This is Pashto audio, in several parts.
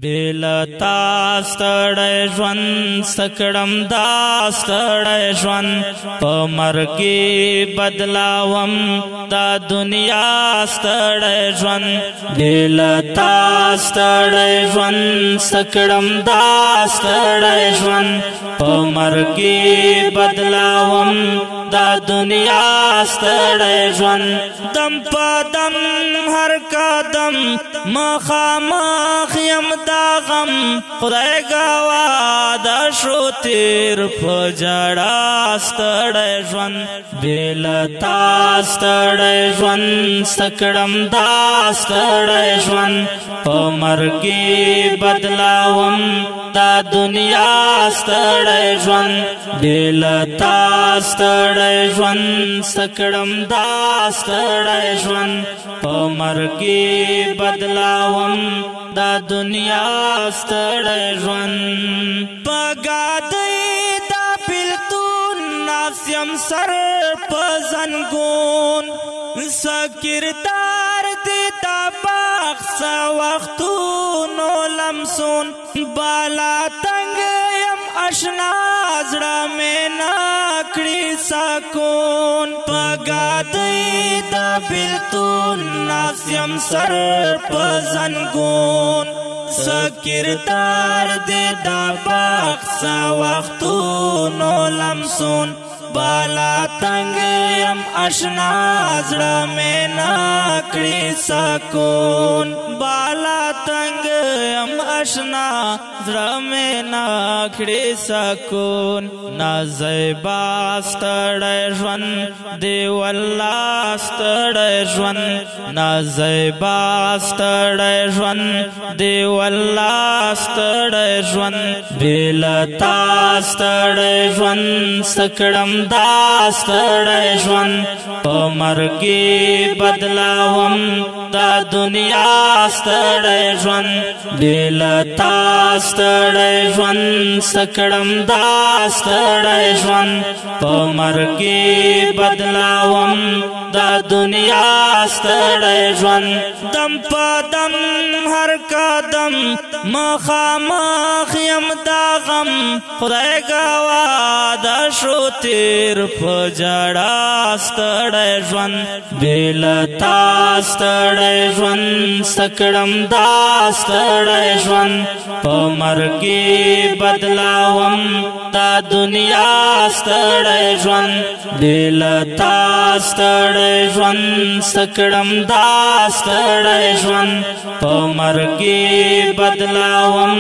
بیلتا ستړی ژوند سکړم دا ستړی ژوند په مرګي بدلاوم دا دنیا ستړی ژوند بیلتا ستړی ژوند سکړم دا ستړی ژوند په مرګي بدلاوم دا دنیا ستړی ژوند دم په دم هر قدم مخامخ یم دا غم خدای گوا دا شو تیر په جړا ستړی ژوند بیلتا ستړی ژوند سکړم دا ستړی ژوند په مرګي بدلاوم دا دنیا ستړی ژوند بیلتا ستړی ژوند سکړم دا ستړی ژوند په مرګي بدلاوم دا دنیا ستړی ژوند پګادی دا بلتون ناسیم سر په زنګون سکردار دی دا باغ سا وختونو لمسون بالا تنگ یم اشنا زړه مې نکړي سکون پګادی دا بلتون ناسیم سر په زنګون سکردار دی دا باغ سا وختونو لمسون بالا تنگ یم اشنا زړه مې نکړي سکون بالا تنگ یم اشنا زړه مې نکړي سکون نازیبا ستړی ژوند دی والله ستړی ژوند نازیبا ستړی ژوند دی والله ستړی ژوند بیلتا ستړی ژوند سکړم دا ستړی ژوند په مرګي بدلاوم دا دنیا ستړی ژوند بیلتا ستړی ژوند سکړم دا ستړی ژوند په مرګي بدلاوم دا دنیا ستړی ژوند دم په دم هر قدم مخامخ یم دا غم خدای گوا دا شو تیر په جړا ستړی ژوند بیلتا ستړی ژوند سکړم دا ستړی ژوند په مرګي بدلاوم دا دنیا ستړی ژوند بیلتا ستړی ژوند سکړم دا ستړی ژوند په مرګي بدلاوم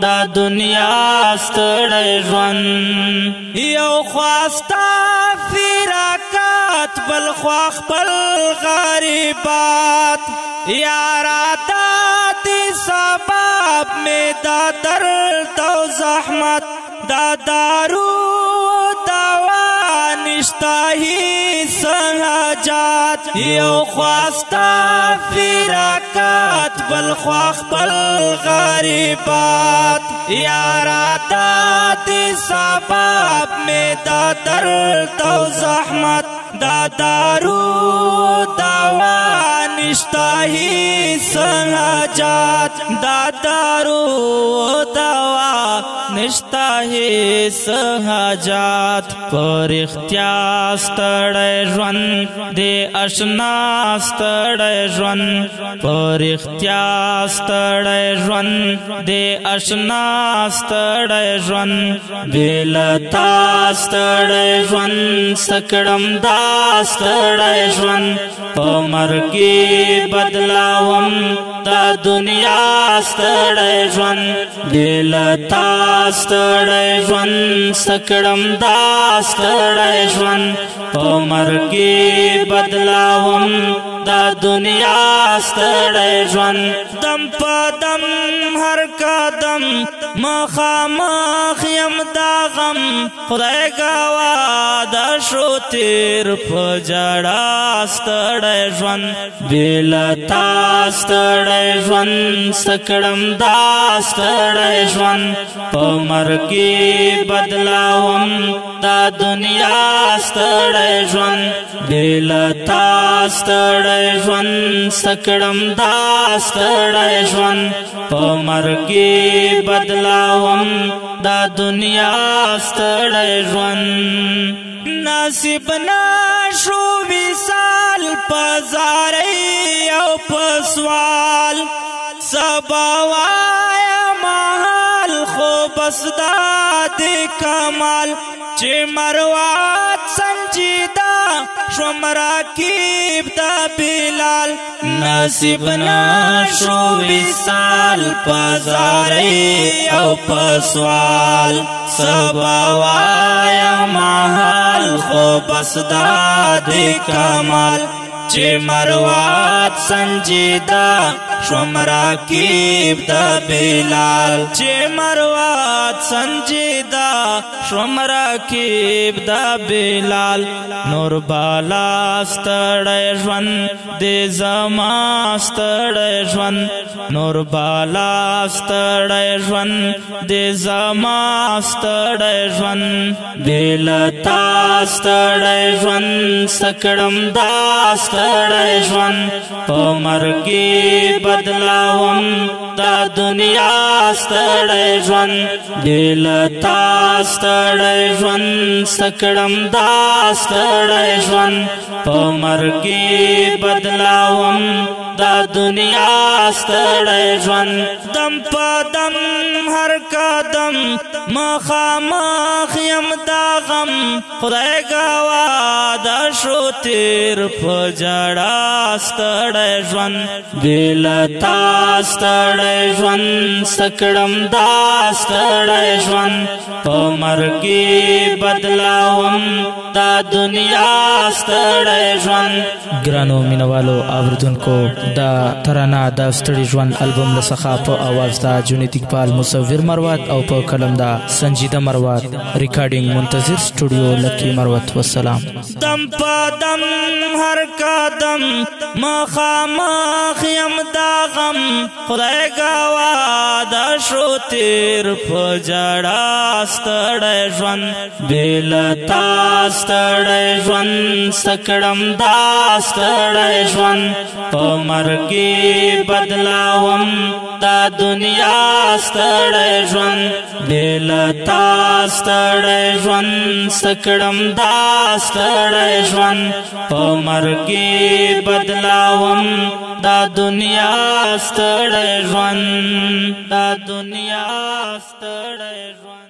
دا دنیا ستړی ژوند یو خواستا فراقات بل خوا خپل غریبات یارا دادی سبب میں دا درد و زحمت دا دارو دوا نشتا ہی سہجات یو خواستا فراقات بل خوا خپل غریبات یارا دادی سبب میں دا درد و زحمت دا دارو دوا نشتا ہی سہجات دا دارو دوا نشتا ہی سہجات پر اختیار ستړی ژوند دی اشنا ستړی ژوند پر اختیار ستړی ژوند دی اشنا ستړی ژوند بیلتا ستړی ژوند سکړم دا ستړی ژوند په مرګي بدلاوم دا دنیا ستړی ژوند بیلتا ستړی ژوند سکړم دا ستړی ژوند په مرګي بدلاوم دا دنیا ستړی ژوند دم په دم هر قدم مخامخ یم دا غم خدای گوا دا شو تیر په جړا ستړی ژوند بیلتا ستړی ژوند سکړم دا ستړی ژوند په مرګي بدلاوم دا دنیا ستړی ژوند بیلتا ستړی ستړی ژوند سکړم دا ستړی ژوند په مرګي بدلاوم دا دنیا ستړی ژوند نصیب نشو وصال په زارۍ او په سوال سبا وایم حال خو بس دا د کمال چې مروات سنجیدا شوم راکیب دا بلال نصیب نشو وصال په زارۍ او په سوال سبا وایم حال خو بس دا د کمال چې مروات سنجیدا شوم راکیب دا بلال چې مروات سنجیدا شوم راکیب دا بلال نور بالا ستړی ژوند دې زما ستړی ژوند نور بالا ستړی ژوند دې زما ستړی ژوند بېلتا ستړی ژوند سکړم دا ستړی ژوند په مرګي بدلاوم دا دنیا ستړی ژوند بېلتا ستړی ژوند سکړم دا ستړی ژوند په مرګي بدلاوم دا دنیا ستړی ژوند دم په دم هر قدم مخامخ یم دا غم خدای ګواه دا شو تیر په ژړا ستړی ژوند بېلتا ستړی ژوند سکړم دا ستړی ژوند په مرګي بدلاوم دا دنیا ستړی ژوند ګرانو مینوالو اوریدونکو دا ترانه دا ستړي ژوند البوم له څخه په اواز دا جنید اقبال مصور مروت او په قلم دا سنجیده مروت ریکارډینګ منتظر سټوډیو لکی مروت والسلام دم په دم هر قدم مخامخ یم دا غم خدای ګواه دا شو تیر په ژړا ستړی ژوند بېلتا ستړی ژوند سکړم دا ستړی ژوند په مرګي بدلاوم دا دنیا ستړی ژوند بېلتا ستړی ژوند سکړم دا ستړی ژوند په مرګي بدلاوم دا دنیا ستړی ژوند دا دنیا ستړی ژوند